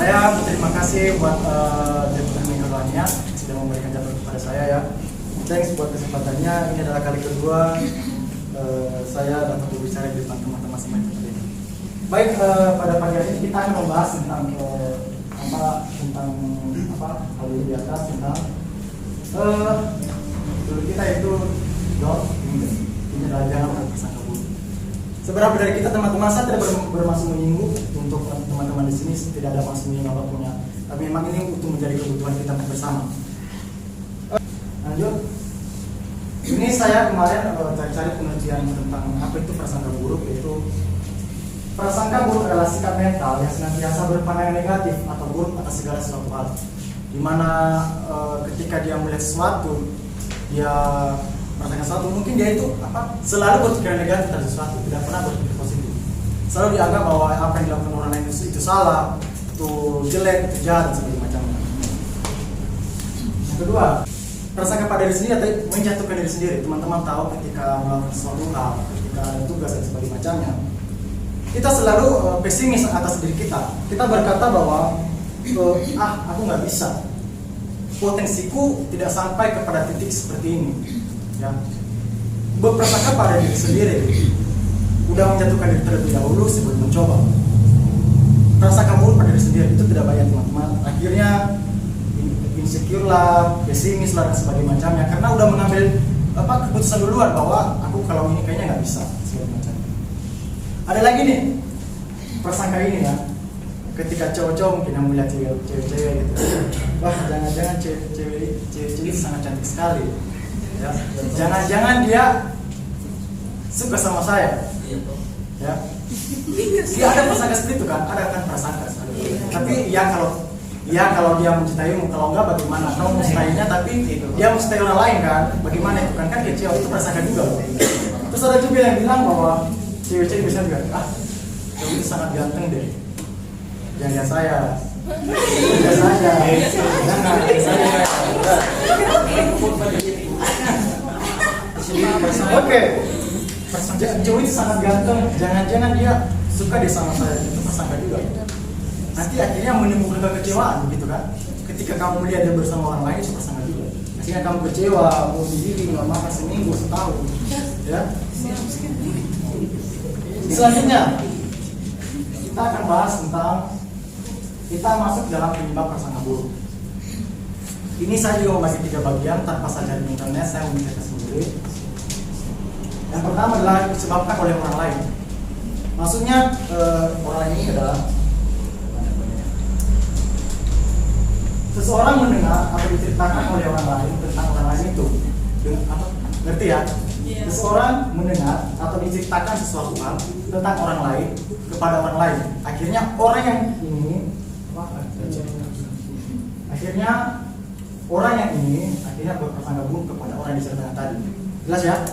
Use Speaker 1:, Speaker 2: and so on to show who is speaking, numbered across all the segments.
Speaker 1: Saya berterima kasih buat Direktur Mingguannya sudah memberikan jadwal kepada saya ya. Thanks buat kesempatannya. Ini adalah kali kedua saya datang berbicara di depan teman-teman semua seperti ini. Baik, pada pagi hari ini kita akan membahas tentang hal di atas tentang dulu kita itu ini adalah jangan berprasangka buruk. Seberapa dari kita teman-teman, saya tidak bermaksud menyinggung untuk teman-teman di sini, tidak ada maksud menyinggung apapun ya. Tapi memang ini untuk menjadi kebutuhan kita bersama. Lanjut. Ini saya kemarin cari-cari penelitian tentang apa itu prasangka buruk, yaitu prasangka buruk adalah sikap mental yang senantiasa berpandangan negatif atau buruk atas segala sesuatu hal. Dimana ketika dia melihat sesuatu, dia merasakan sesuatu, mungkin dia itu selalu berpikiran negatif terhadap sesuatu, tidak pernah berpikir positif. Selalu dianggap bahwa apa yang dilakukan orang lain itu salah, itu jelek, itu jahat, dan sebagainya macamnya. Yang kedua, prasangka pada diri sendiri atau menjatuhkan diri sendiri. Teman-teman tahu ketika melakukan sesuatu hal, ketika ada tugas dan sebagainya macamnya, kita selalu pesimis atas diri kita. Kita berkata bahwa aku nggak bisa, potensiku tidak sampai kepada titik seperti ini. Ya, berprasangka pada diri sendiri, udah menjatuhkan diri terlebih dahulu sebelum mencoba. Prasangka buruk pada diri sendiri itu tidak baik teman-teman. Akhirnya insecure lah, pesimis lah dan sebagainya macamnya, karena udah mengambil keputusan duluan bahwa aku kalau ini kayaknya nggak bisa sebagainya macam. Ada lagi nih prasangka ini ya, ketika cowok-cowok mungkin yang melihat cewek-cewek gitu, wah jangan-jangan cewek sangat cantik sekali ya. Jangan-jangan dia suka sama saya ya. Dia ada prasangka seperti itu kan, ada kan prasangka tapi ya kalau dia mencintaimu, kalau enggak bagaimana? Kamu mencintainya tapi dia mencintai orang lain kan, bagaimana itu kan kecil, itu prasangka juga loh. Terus ada juga yang bilang bahwa cewek-cewek bisa juga, cowok itu sangat ganteng deh, jangan lihat saya, lihat saja, jangan saya. Oke, cowok itu sangat ganteng, jangan-jangan dia suka deh sama saya, itu prasangka juga. Nanti akhirnya menimbulkan kekecewaan begitu kan. Ketika kamu melihat dia bersama orang lain, itu prasangka juga. Akhirnya kamu kecewa, mau diri nggak makan seminggu, setahun, ya. Selanjutnya kita akan bahas tentang kita masuk dalam penyebab prasangka buruk. Ini saya juga membagi 3 bagian tanpa saya cari di internet, saya membaca sendiri. Yang pertama adalah disebabkan oleh orang lain. Maksudnya orang lain ini adalah seseorang mendengar atau diceritakan oleh orang lain tentang orang lain itu, ngerti ya? Seseorang mendengar atau diceritakan sesuatu hal tentang orang lain kepada orang lain. Akhirnya orang yang ini, akhirnya berprasangka buruk kepada orang yang diceritakan tadi. Jelas ya?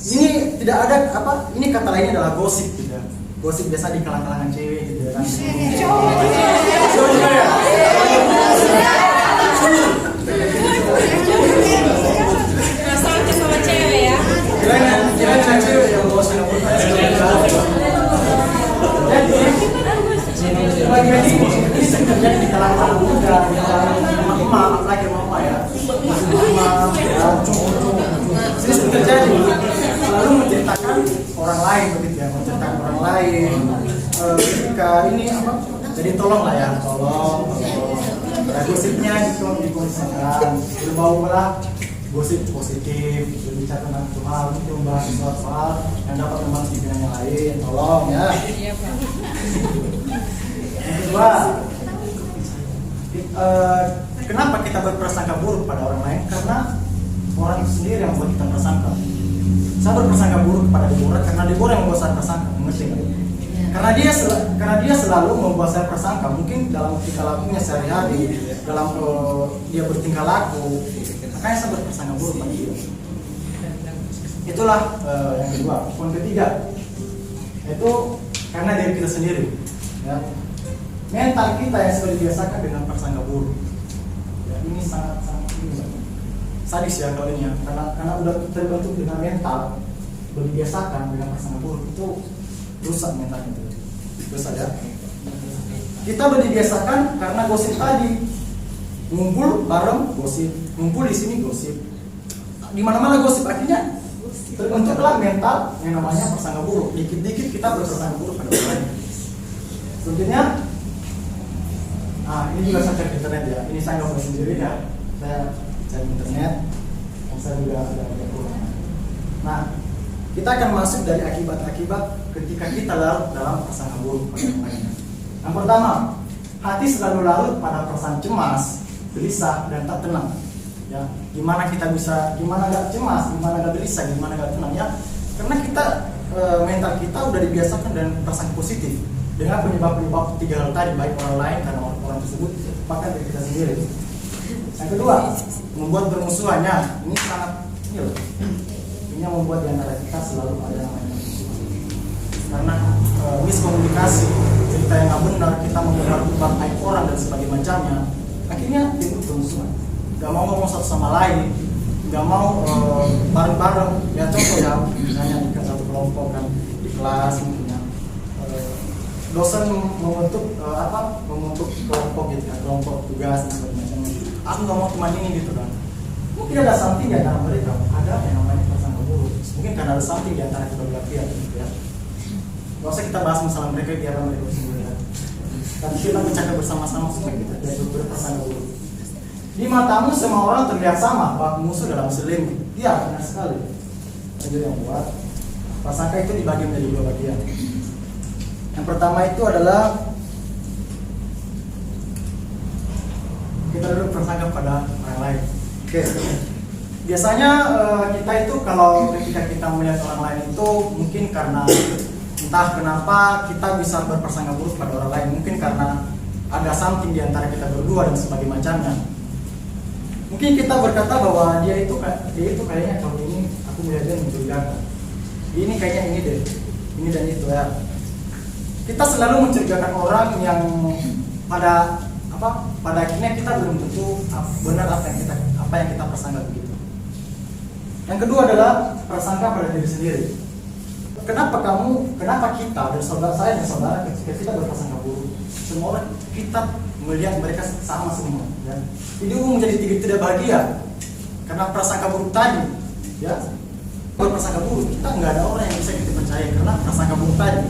Speaker 1: Ini tidak ada ini kata lainnya adalah gosip gitu ya. Gosip biasa di kalangan cewek gitu kan.
Speaker 2: Sama cewek ya.
Speaker 1: Kira-kira cewek yang bawa sangat bagian ini sering terjadi di kalangan muda, di kalangan emak, apalagi mama ya. Ini sering terjadi. Selalu menceritakan orang lain begitu ya, menceritakan orang lain. Ketika ini jadi tolong lah ya, tolong. Gosipnya dikondisikan, berbau-bau gosip positif, berbicara tentang hal, itu membahas sesuatu hal yang dapat membahas pikiran yang lain, tolong ya. Yang kedua, kenapa kita berprasangka buruk pada orang lain? Karena orang itu sendiri yang membuat kita prasangka. Saya berprasangka buruk pada Deborah karena Deborah yang membuat saya prasangka, mengerti nggak? Karena dia selalu membuat saya prasangka, mungkin dalam tingkah lakunya sehari-hari, dalam dia bertingkah laku, makanya saya berprasangka buruk pada dia. Itulah yang kedua. Poin ketiga, itu karena diri kita sendiri. Ya. Mental kita yang sudah dibiasakan dengan prasangka buruk. Ya, ini sangat sadis ya kalau ini ya, karena udah terbentuk dengan mental, berbiasakan dengan prasangka buruk, itu rusak mentalnya itu. Terus ada kita udah dibiasakan karena gosip tadi, ngumpul bareng gosip, ngumpul di sini gosip, di mana-mana gosip, akhirnya terbentuklah mental yang namanya prasangka buruk. Dikit-dikit kita berprasangka buruk pada orang lain. Selanjutnya, ini juga saya cek internet ya. Ini saya nggak buat sendiri ya. Saya cek internet, dan saya juga ada kurang. Nah, kita akan masuk dari akibat-akibat ketika kita larut dalam prasangka buruk pada orang lain. Yang pertama, hati selalu larut pada perasaan cemas, gelisah, dan tak tenang. Ya, gimana kita bisa, gimana gak cemas, gimana gak gelisah, gimana gak tenang ya? Karena kita mental kita udah dibiasakan dan perasaan positif dengan penyebab-penyebab tiga hal tadi, baik orang lain karena orang tersebut, bahkan dari kita sendiri. Yang kedua, membuat bermusuhannya. Ini sangat ini loh. Ini membuat di antara kita selalu ada namanya permusuhan. Karena miskomunikasi, cerita yang gak benar, kita membuat aib orang dan sebagainya macamnya, akhirnya timbul permusuhan. Gak mau ngomong satu sama lain, gak mau bareng-bareng. Ya contoh ya, misalnya di satu kelompok kan di kelas mungkin ya, dosen membentuk membentuk kelompok gitu kan, kelompok tugas dan sebagainya. Aku gak mau teman ini gitu kan. Mungkin ada something di antara mereka, ada yang namanya prasangka buruk. Mungkin karena ada something di antara kedua belah pihak gitu ya. Gak usah kita bahas masalah mereka, biar mereka sendiri ya. Tapi kita bercakap bersama-sama supaya kita tidak berprasangka buruk. Di matamu semua orang terlihat sama, bak musuh dalam selimut. Iya, benar sekali. Itu yang buat prasangka itu dibagi menjadi dua bagian. Yang pertama itu adalah kita dulu prasangka pada orang lain. Oke. Biasanya kita itu kalau ketika kita melihat orang lain itu mungkin karena entah kenapa kita bisa berprasangka buruk pada orang lain. Mungkin karena ada something di antara kita berdua dan sebagainya macamnya. Mungkin kita berkata bahwa dia itu kayaknya kalau ini aku melihat dia mencurigakan. Ini kayaknya ini deh, ini dan itu ya. Kita selalu mencurigakan orang yang pada akhirnya kita belum tentu benar apa yang kita prasangka begitu. Yang kedua adalah prasangka pada diri sendiri. Kenapa kita dan saudara saya dan saudara ketika kita berprasangka buruk, semua orang kita melihat mereka sama semua ya. Hidupmu menjadi tidak bahagia karena prasangka buruk tadi ya. Berprasangka buruk, kita nggak ada orang yang bisa kita percaya karena prasangka buruk tadi.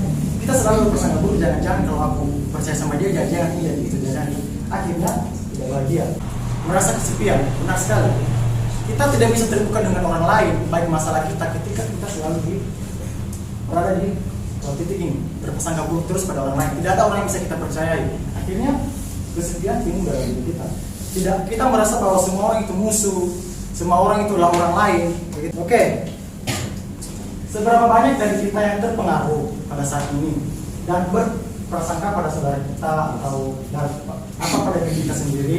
Speaker 1: Kita selalu berprasangka buruk, jangan-jangan kalau aku percaya sama dia, jangan-jangan iya gitu, jangan. Akhirnya tidak bahagia, merasa kesepian. Benar sekali. Kita tidak bisa terbuka dengan orang lain baik masalah kita ketika kita selalu berada di titik ini, berprasangka buruk terus pada orang lain. Tidak ada orang yang bisa kita percayai. Akhirnya kesepian timbul dalam diri kita. Kita merasa bahwa semua orang itu musuh, semua orang itu adalah orang lain. Begitu. Oke. Seberapa banyak dari kita yang terpengaruh pada saat ini dan berprasangka pada saudara kita atau pada diri kita sendiri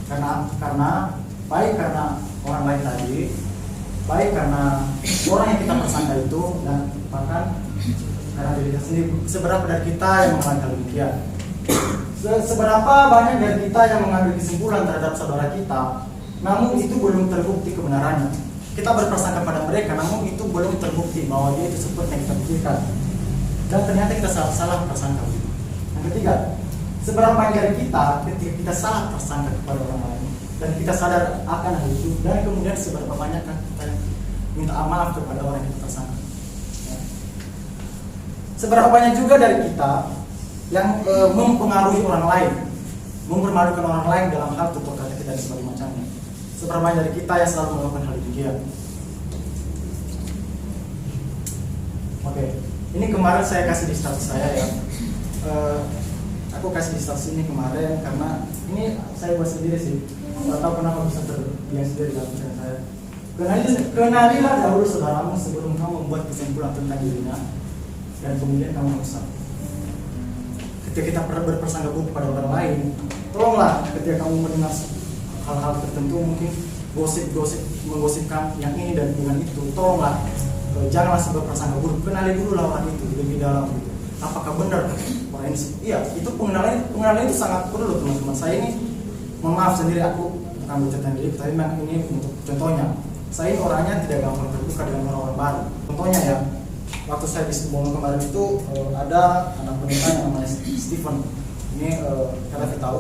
Speaker 1: karena baik karena orang lain tadi, baik karena orang yang kita prasangka itu, dan bahkan karena diri kita sendiri. Seberapa dari kita yang mengalami demikian? Seberapa banyak dari kita yang mengambil kesimpulan terhadap saudara kita, namun itu belum terbukti kebenarannya. Kita berprasangka pada mereka, namun itu belum terbukti bahwa dia itu seperti yang kita pikirkan, dan ternyata kita salah prasangka. Yang ketiga, seberapa banyak dari kita ketika kita salah prasangka kepada orang lain dan kita sadar akan hal itu, dan kemudian seberapa banyak kan kita minta maaf kepada orang yang kita prasangka. Seberapa banyak juga dari kita yang mempengaruhi orang lain, mempermalukan orang lain dalam hal tutur kata kita dan sebagainya macamnya. Seberapa banyak dari kita yang selalu melakukan hal demikian. Oke, ini kemarin saya kasih di status saya ya. Aku kasih di status ini kemarin karena ini saya buat sendiri sih. Nggak tahu kenapa bisa terbiasa sendiri dalam pikiran saya. Kenalilah dahulu saudaramu sebelum kamu membuat kesimpulan tentang dirinya, dan kemudian kamu rusak. Ketika kita berprasangka buruk pada orang lain, tolonglah ketika kamu mendengar hal-hal tertentu, mungkin menggosipkan yang ini dan dengan itu, tolonglah jangan langsung berprasangka buruk. Kenali dulu lah orang itu lebih dalam gitu. Apakah benar orang ini? Iya, itu pengenalan itu sangat perlu teman-teman. Saya ini mohon maaf sendiri, aku bukan bercerita diri, tapi memang ini untuk contohnya. Saya ini orangnya tidak gampang terbuka dengan orang-orang baru. Contohnya ya, waktu saya di Sumbawa kemarin itu ada anak pendeta yang namanya Stephen. Ini karena kita tahu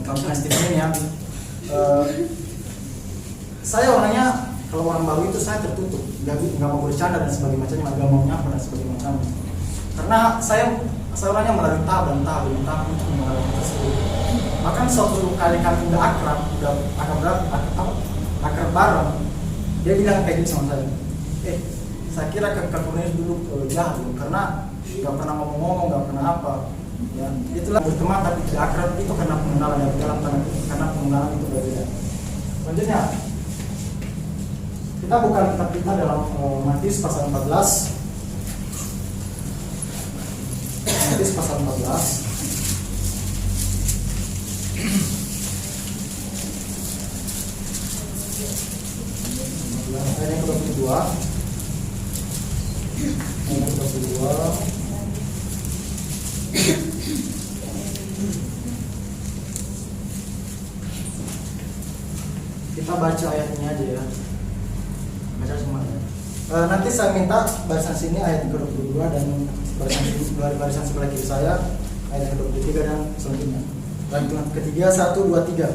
Speaker 1: kampus Stephen ini ya. Saya orangnya kalau orang baru itu saya tertutup, nggak mau bercanda dan sebagainya macamnya, nggak mau nyapa dan sebagainya macamnya. Karena saya orangnya melalui tahap untuk mengalami tersebut. Bahkan suatu kali kami udah akrab bareng, dia bilang kayak gitu sama saya. Saya kira Kak Cornelius dulu jahat karena nggak pernah ngomong-ngomong, nggak pernah apa. Ya, itulah berteman tapi tidak akrab itu karena pengenalan yang dalam karena pengenalan itu berbeda. Selanjutnya kita buka kitab kita dalam Matius pasal 14. Matius pasal 14. Ayat yang ke-22. Ayat yang ke-22. Kita baca ayat ini aja ya. Baca semuanya. Nanti saya minta barisan sini ayat yang ke-22 dan barisan sebelah kiri saya ayat yang ke-23 dan selanjutnya. Dan ketiga 1 2 3.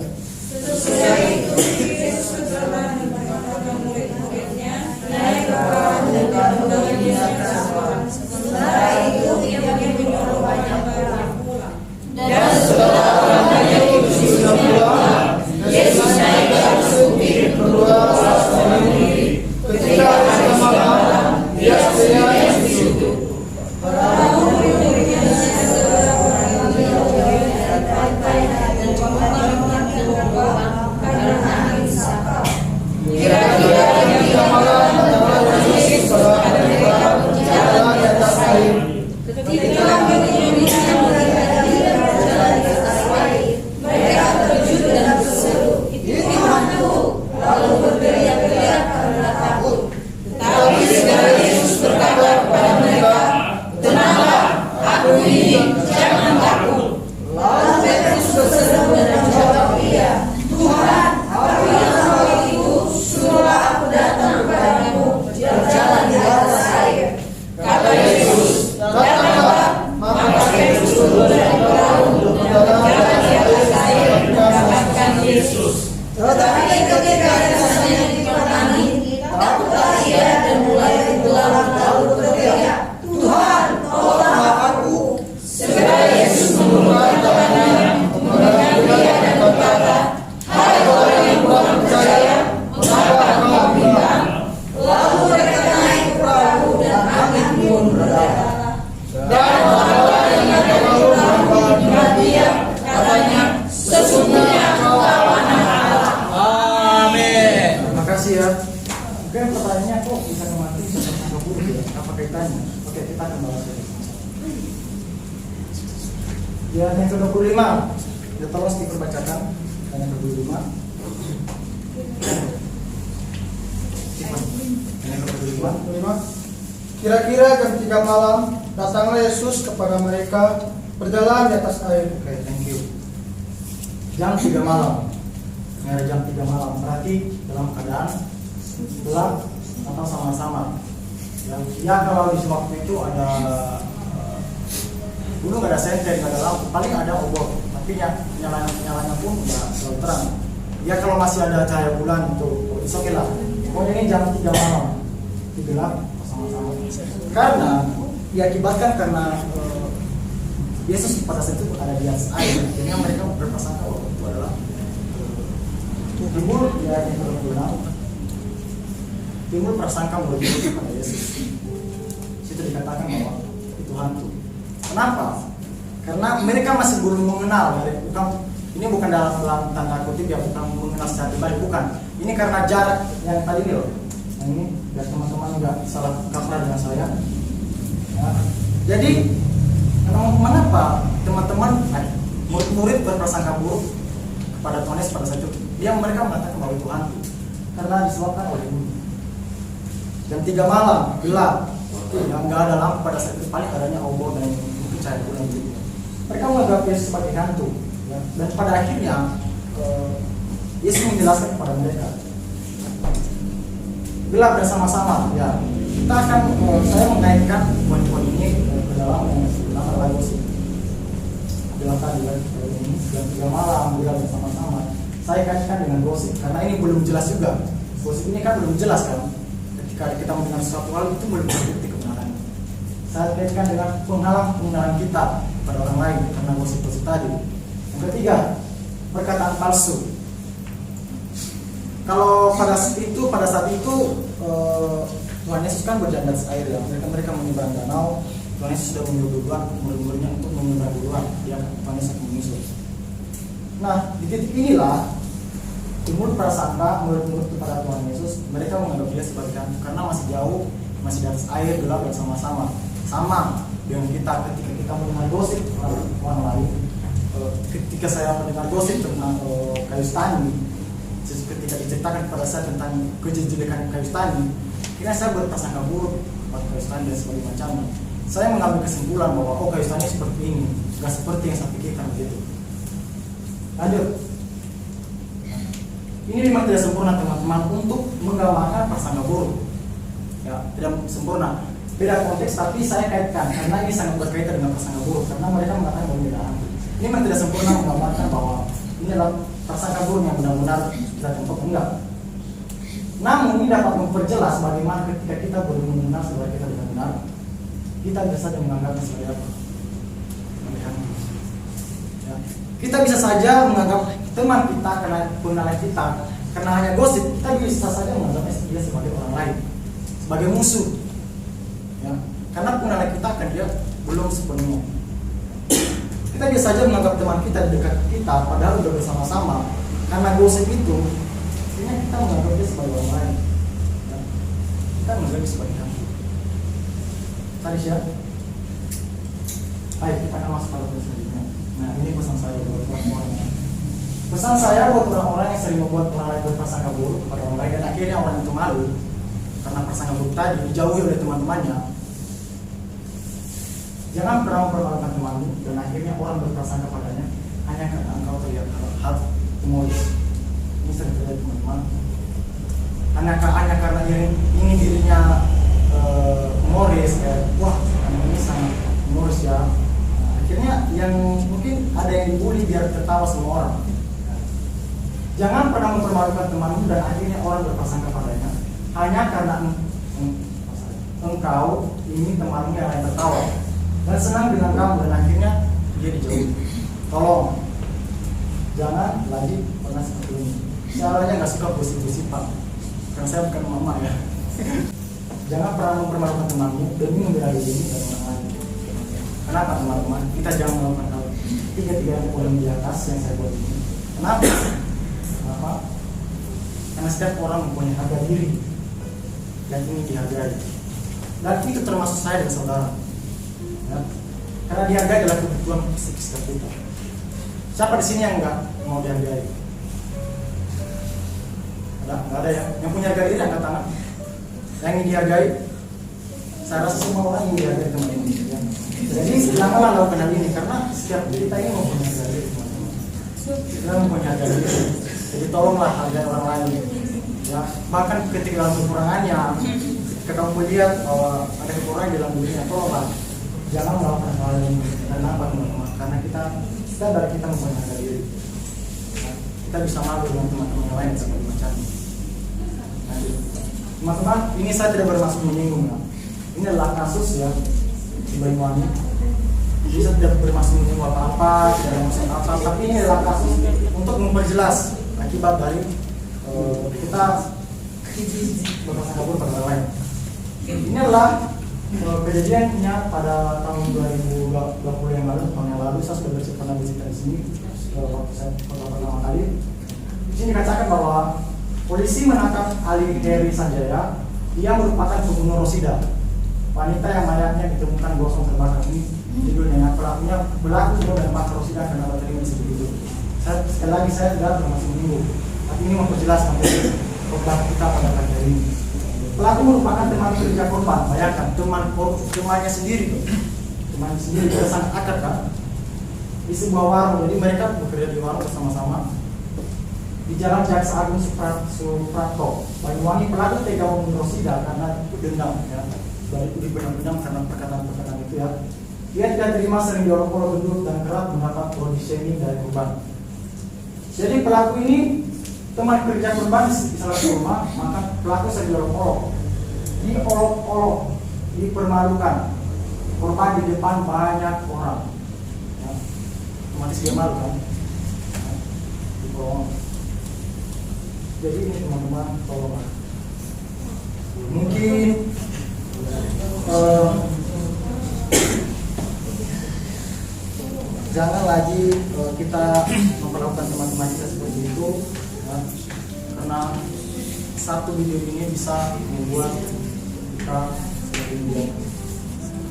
Speaker 2: Sesudah itu Yesus berjalan bersama murid-muridnya naik ke perahu dan meninggalkan seorang. Sementara itu ia menyuruh banyak orang pulang. Dan setelah orang banyak itu sudah pulang, Yesus naik ke atas bukit keluar sendiri. Ketika ada malam, dia sendirian di situ. Para murid-muridnya dan beberapa orang yang berjalan dari pantai dan membangun karena angin sakau. Kira-kira jam 3 malam datanglah Yesus kepada mereka berjalan di atas air. Ketika murid-muridnya melihat dia berjalan di atas air, mereka terkejut dan berseru, "Itu hantu!" lalu berteriak-teriak karena takut. Tetapi segera Yesus berkata kepada mereka, "Tenanglah, aku ini, jangan takut." Lalu Petrus berseru dan menjawab dia, "Tuhan, aku yang kau itu, suruhlah aku datang kepadamu berjalan di atas air." Kata Yesus, "Datanglah." Maka Petrus turun dari perahu dan berjalan di atas air mendapatkan Yesus. Tetapi ketika jasanya diperangi, takutlah ia dan mulai tenggelam lalu berteriak, "Tuhan, tolonglah aku." Segera Yesus mengulurkan tangannya, memegang dia dan berkata, "Hai orang yang kurang percaya, mengapa engkau bimbang?" Lalu mereka naik ke perahu dan angin pun reda. Dan orang-orang yang ada di perahu mendengar dia, katanya, "Sesungguhnya kau anak Allah."
Speaker 3: Amin.
Speaker 1: Terima kasih ya. Mungkin pertanyaannya kok bisa mati bisa sampai 20 ya? Apa kaitannya? Oke, kita akan bahas itu. Ya, yang ke-25. Ya, tolong diperbacakan. Yang ke-25. Yang ke-25.
Speaker 4: Kira-kira jam 3 malam datanglah Yesus kepada mereka berjalan di atas air.
Speaker 1: Oke, thank you. Jam 3 malam. Ini ada jam 3 malam. Berarti dalam keadaan gelap atau sama-sama. Ya kalau di waktu itu ada dulu nggak ada senter, nggak ada lampu, paling ada obor, tapi nyalanya pun nggak terlalu terang. Ya kalau masih ada cahaya bulan itu oke lah. Pokoknya ini jam 3 malam, gelap sama-sama. Karena diakibatkan karena Yesus pada saat itu ada di atas air, jadi mereka berprasangka bahwa itu adalah timbul ya yang berguna. Timbul prasangka murid kepada Yesus. Situ dikatakan bahwa itu hantu. Kenapa? Karena mereka masih belum mengenal, ini bukan dalam tanda kutip ya, bukan mengenal secara pribadi, bukan. Ini karena jarak yang tadi ini loh. Nah ini biar teman-teman nggak salah kaprah dengan saya. Ya. Jadi mengapa teman-teman murid-murid berprasangka buruk kepada Tuhan Yesus pada saat itu? Mereka mengatakan bahwa itu hantu karena disebabkan oleh ini. Jam 3 malam gelap, yang nggak ada lampu pada saat itu, paling adanya obor dan mungkin cahaya bulan gitu. Mereka menganggap Yesus sebagai hantu, ya. Dan pada akhirnya Yesus menjelaskan kepada mereka gelap bersama-sama. Ya, kita akan saya mengaitkan poin-poin ini ke dalam yang bernama Logos dalam tadi kan ini jam 3 malam dia bersama-sama. Saya kaitkan dengan gosip karena ini belum jelas juga. Gosip ini kan belum jelas kan. Ketika kita mendengar suatu hal itu belum terbukti kebenarannya. Saya kaitkan dengan penghalang pengenalan kita pada orang lain karena gosip-gosip tadi. Yang ketiga, perkataan palsu. Kalau pada saat itu Tuhan Yesus kan berjalan di atas air ya. Mereka menyeberang danau. Tuhan Yesus sudah menyuruh duluan murid-muridnya untuk menyeberang duluan. Dia Tuhan Yesus akan menyusul. Nah, di titik inilah timbul prasangka murid-murid kepada Tuhan Yesus. Mereka menganggap dia sebagai hantu karena masih jauh, masih di atas air gelap bersama-sama. Sama dengan kita ketika kita mendengar gosip orang lain. Ketika saya mendengar gosip tentang kayu stani, ketika diceritakan kepada saya tentang kejelekan kayu stani, kira saya berprasangka buruk pada kayu stani dan sebagainya macamnya. Saya mengambil kesimpulan bahwa kayu stani seperti ini, nggak seperti yang saya pikirkan begitu. Lanjut. Ini memang tidak sempurna teman-teman untuk menggambarkan prasangka buruk. Ya, tidak sempurna. Beda konteks tapi saya kaitkan karena ini sangat berkaitan dengan prasangka buruk karena mereka mengatakan bahwa ini hantu. Ini memang tidak sempurna menggambarkan bahwa ini adalah prasangka buruk yang benar-benar kita contoh enggak. Namun ini dapat memperjelas bagaimana ketika kita belum mengenal sebagai kita benar-benar, kita bisa saja menganggapnya sebagai apa? Ya. Kita bisa saja menganggap teman kita karena pengenalan kita karena hanya gosip, kita bisa saja menganggapnya dia sebagai orang lain, sebagai musuh. Ya. Karena pengenalan kita kan dia belum sepenuhnya. Kita bisa saja menganggap teman kita di dekat kita padahal sudah bersama-sama karena gosip itu akhirnya kita menganggap dia sebagai orang lain ya. Kita menganggap dia sebagai hantu. Tadi siapa? Baik, kita akan masuk pada pesan selanjutnya. Nah, ini pesan saya buat orang-orang. Pesan saya buat orang-orang yang sering membuat orang lain berprasangka buruk kepada orang lain dan akhirnya orang itu malu karena prasangka buruk tadi dijauhi oleh teman-temannya. Jangan pernah mempermalukan temanmu dan akhirnya orang berprasangka padanya hanya karena engkau terlihat hal humoris. Ini sering terjadi teman-teman. Hanya karena ingin dirinya humoris, wah ini sangat humoris ya. Nah, akhirnya yang mungkin ada yang dibully biar tertawa semua orang. Jangan pernah mempermalukan temanmu dan akhirnya orang berprasangka padanya hanya karena engkau ingin temanmu yang lain tertawa dan senang dengan kamu dan akhirnya dia dijauhi. Tolong jangan lagi pernah seperti ini. Saya aja nggak suka gosip-gosipan karena saya bukan mama ya. Jangan pernah mempermalukan temanmu demi membela diri dan orang lain. Kenapa teman-teman? Kita jangan melakukan hal tiga-tiga poin di atas yang saya buat ini. Kenapa? Karena setiap orang mempunyai harga diri dan ingin dihargai. Dan itu termasuk saya dan saudara. Ya. Karena dihargai adalah kebutuhan psikis kita. Siapa di sini yang enggak mau dihargai? Nggak ada ya. Yang punya harga diri angkat tangan. Yang ingin dihargai, saya rasa semua orang ingin dihargai teman ini. Ya. Jadi janganlah lakukan hal ini karena setiap kita ini mempunyai harga diri teman-teman. Kita mempunyai harga diri. Jadi tolonglah hargai orang lain. Ya. Bahkan ketika dalam kekurangannya, ketika kamu melihat bahwa ada kekurangan dalam dirinya, tolonglah. Jangan melakukan hal ini dan apa teman-teman karena kita dari kita mempunyai harga diri. Nah, kita bisa malu dengan teman-teman yang lain sebagai macam. Nah, teman-teman, ini saya tidak bermaksud menyinggung. Ya. Ini adalah kasus ya di Banyuwangi. Jadi saya tidak bermaksud menyinggung apa-apa, tidak ada maksud apa, tapi ini adalah kasus untuk memperjelas akibat dari kita berprasangka buruk pada orang lain. Ini adalah kejadiannya pada tahun 2020 yang lalu, tahun yang lalu saya sudah pernah bercerita di sini waktu saya pertama kali. Di sini dikatakan bahwa polisi menangkap Ali Heri Sanjaya. Dia merupakan pembunuh Rosida, wanita yang mayatnya ditemukan gosong terbakar. Ini judulnya. Pelakunya berlaku dan membakar Rosida karena baterainya seperti itu. Sekali lagi saya tidak termasuk menyinggung, tapi ini memperjelas korban kita pada pagi hari ini. Pelaku merupakan teman kerja korban. Bayangkan temannya sendiri, temannya sendiri sudah sangat akrab kan? Di sebuah warung. Jadi mereka bekerja di warung bersama-sama di Jalan Jaksa Agung Suprapto, Banyuwangi. Pelaku tega membunuh Rosida karena itu dendam ya. Dari itu dipendam karena perkataan-perkataan itu ya. Dia tidak terima sering diolok-olok gendut dan kerap mendapat korban. Jadi pelaku ini teman kerja korban di salah satu rumah, maka pelaku saya diolok-olok, dipermalukan. Korban di depan banyak orang, ya. Otomatis dia malu kan, ya. Diolok. Jadi ini teman-teman, tolonglah. Mungkin jangan lagi kita memperlakukan teman-teman kita seperti itu, ya. Karena satu video ini bisa membuat kita semakin bijak.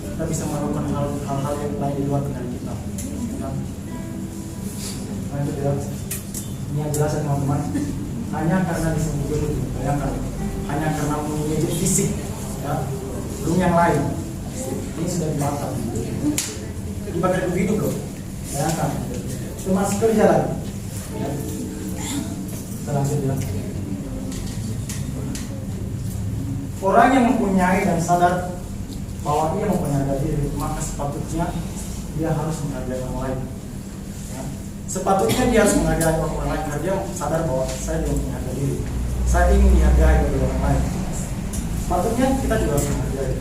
Speaker 1: Kita bisa melakukan hal-hal yang lain di luar kendali kita, ya. Lanjut ya. Ini yang jelas ya teman-teman. Hanya karena disembunyikan itu, bayangkan. Hanya karena mengejar fisik, ya. Belum yang lain. Ini sudah dibakar. Dibakar hidup loh. Bayangkan. Itu masih kerja lagi. Ya. Kita lanjut ya. Orang yang mempunyai dan sadar bahwa dia mempunyai diri, maka sepatutnya dia harus menghargai orang lain. Ya. Sepatutnya dia harus menghargai orang lain karena dia sadar bahwa saya juga menghargai diri. Saya ingin dihargai oleh orang lain. Sepatutnya kita juga harus menghargai.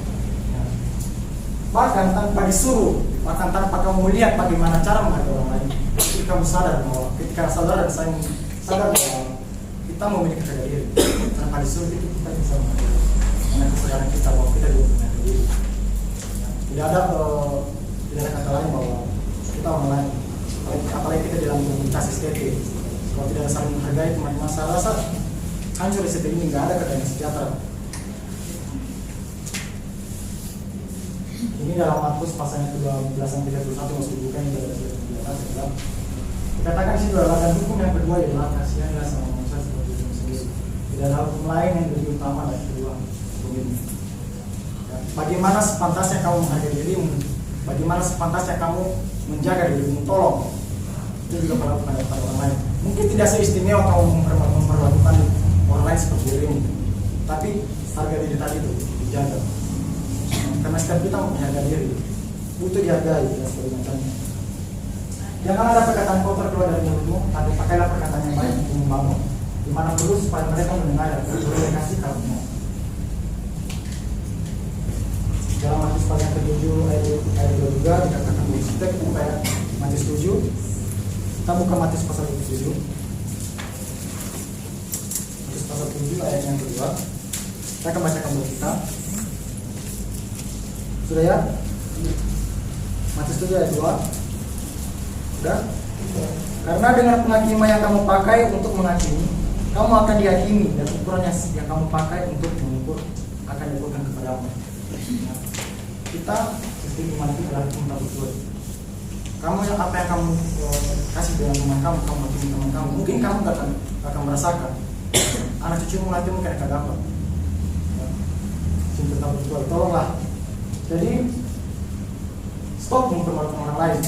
Speaker 1: Ya. Bahkan tanpa disuruh, bahkan tanpa kamu melihat bagaimana cara menghargai orang lain, ketika kamu sadar bahwa ketika sadar dan saya sadar bahwa kita memiliki harga diri, tanpa disuruh itu kita bisa menghargai. Karena kesadaran kita bahwa kita juga menghargai diri. Tidak ada kata lain bahwa kita orang lain, apalagi kita dalam komunitas STT, kalau tidak ada saling menghargai teman-teman, saya rasa hancur STT ini, nggak ada keadaan sejahtera. Ini dalam Markus pasalnya ke-12 sampai 31 masuk bukan yang ada dikatakan sih adalah dan hukum yang kedua adalah kasihanlah sama manusia seperti itu sendiri. Tidak ada hukum lain yang lebih utama dari kedua hukum ini. Ya, bagaimana sepantasnya kamu menghargai dirimu, bagaimana sepantasnya kamu menjaga dirimu, tolong. Itu juga perlakukan kepada orang lain. Mungkin tidak seistimewa kamu memperlakukan orang lain seperti dirimu, tapi harga diri tadi itu dijaga. Karena setiap kita menghargai diri, butuh dihargai dan sebagainya. Jangan ada perkataan kotor keluar dari mulutmu, tapi pakailah perkataan yang baik untuk membangun, di mana perlu supaya mereka mendengar dan beroleh kasih karunia. Dalam Matius pasal ke-7 ayat 2 juga dikatakan begitu. Kita buka ya Matius 7. Kita buka Matius pasal 7. Matius pasal 7 ayat yang kedua. Saya akan bacakan buat kita. Sudah ya? Matius 7 ayat 2. Sudah? Karena dengan penghakiman yang kamu pakai untuk menghakimi, kamu akan dihakimi, dan ukuran yang kamu pakai untuk mengukur akan diukurkan kepadamu. Kita sistem iman itu adalah hukum betul. Kamu yang apa yang kamu kasih dengan teman kamu hakimi teman kamu, mungkin kamu gak akan merasakan. Anak cucumu nanti mungkin akan dapat. Cinta betul, tolonglah. Jadi stop mempermalukan orang lain.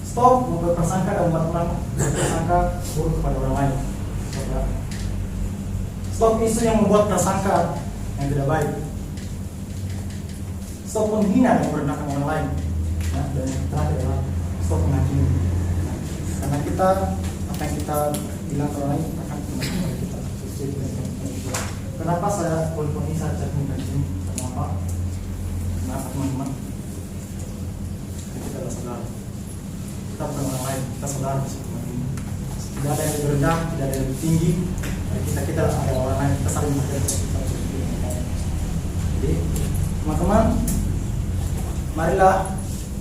Speaker 1: Stop membuat prasangka dan membuat orang berprasangka buruk kepada orang lain. Stop isu yang membuat prasangka yang tidak baik. Stop menghina dan merendahkan orang lain. Ya, dan yang terakhir adalah stop menghakimi. Karena kita apa yang kita bilang ke orang lain akan kembali kepada kita. Kenapa saya walaupun ini saya cek di sini? Kenapa? Kenapa teman-teman? Kita adalah saudara. Kita bukan orang lain, kita saudara. Tidak ada yang lebih rendah, tidak ada yang lebih tinggi. Kita ada orang lain, kita saling menghargai. Jadi teman-teman, marilah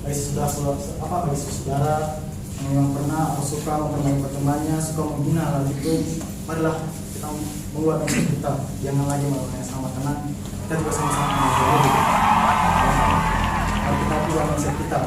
Speaker 1: bagi saudara yang memang pernah atau suka mempermainkan temannya, suka menghina hal itu, marilah kita mengeluarkan kita, jangan lagi melakukan yang sama, karena kita juga sama-sama menghargai diri. Kalau kita keluar mindset kita,